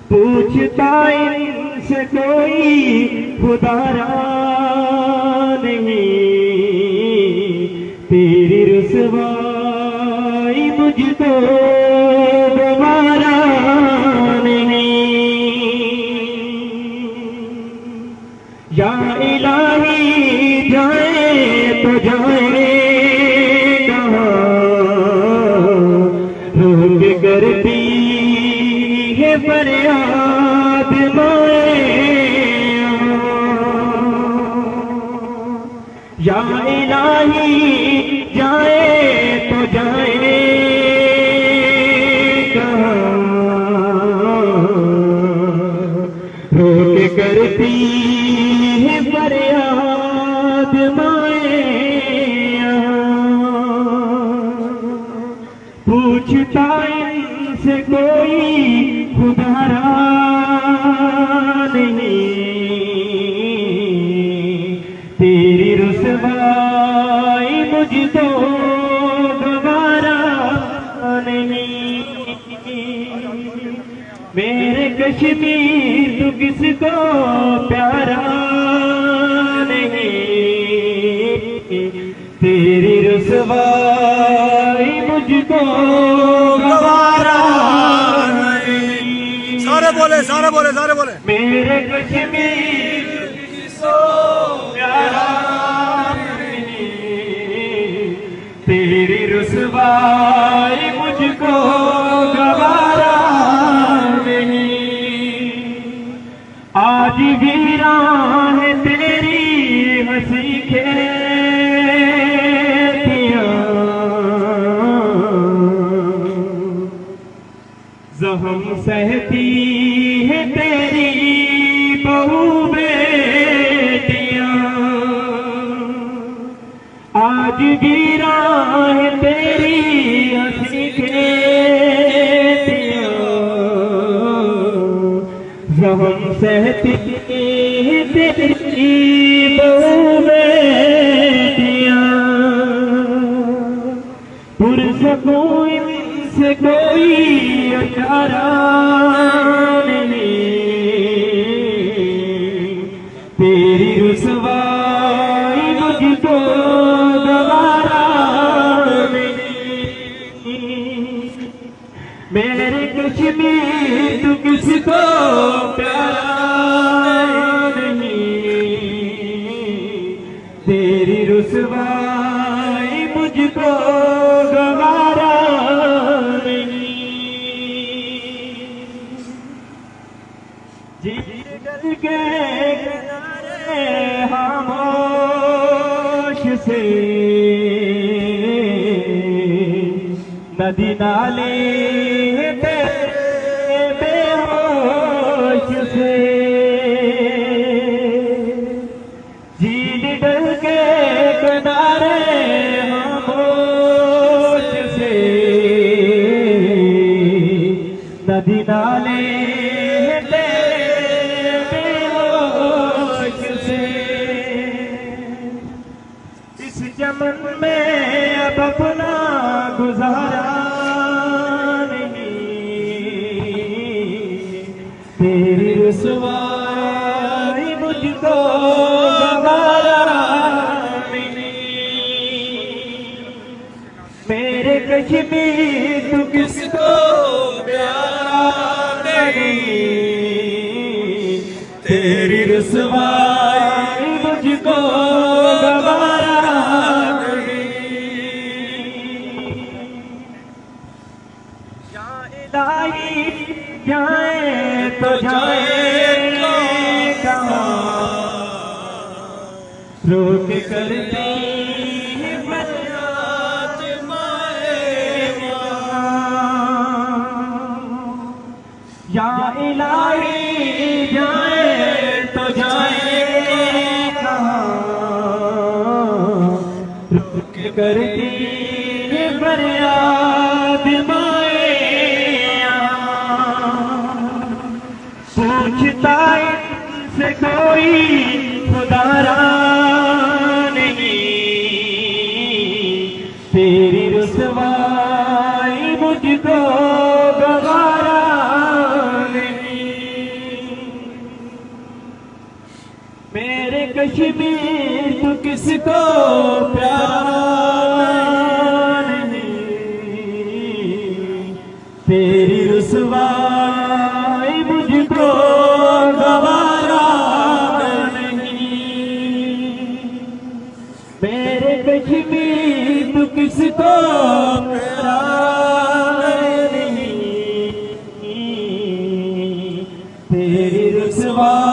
पूछता इनसे कोई खुदारा नहीं, तेरी रुसवाई मुझको दोबारा नहीं। या इलाही जाए तो जाए कहाँ, रोक करती है फरियाद माए। या इलाही जाए तो जाए कहाँ, रोक करती है फरियाद माए। पूछता इनसे कोई खुदारा नहीं, तेरी रुसवाई मुझको दोबारा नहीं। मेरे कश्मीर तू किसको प्यारा नहीं, तेरी रुसवाई मुझको दोबारा नहीं। सारे बोले सारे बोले सारे बोले। मेरे कश्मीर किसको प्यारा नहीं, तेरी रुसवाई मुझको गवारा नहीं। आज वीरान है तेरी हंसी खेतियां, ज़ख्म सहती है तेरी बहू बेटियां। आज वीरान है तेरी हंसी खेतियां, ज़ख्म सहती है तेरी बहू बेटियां। पुरसकूं इनसे कोई अचारा नहीं, तेरी रुसवाई मुझको दोबारा नहीं। मेरे कश्मीर तू किसको प्यारा नहीं, तेरी रुसवाई मुझको दोबारा नहीं। जिगर के किनारे खामोश से नदी नाले तेरे बेहोश से। झील डल के किनारे खामोश से नदी नाले चमन में अब अपना गुजारा नहीं, तेरी रुसवाई मुझको गवारा नहीं। मेरे कश्मीर तू किसको प्यारा नहीं, तेरी रुसवाई मुझको गवारा जाए तो जाए कहाँ, रोक करती है फरियाद माए। या इलाही जाए तो जाए कहाँ, रोक करती है फरियाद माए। पूछता इनसे कोई खुदारा नहीं, तेरी रुसवाई मुझको कश्मीर तू किसको प्यारा नहीं, तेरी रुसवाई मुझको गवारा नहीं। मेरे कश्मीर तू किसको प्यारा नहीं, तेरी रुसवाई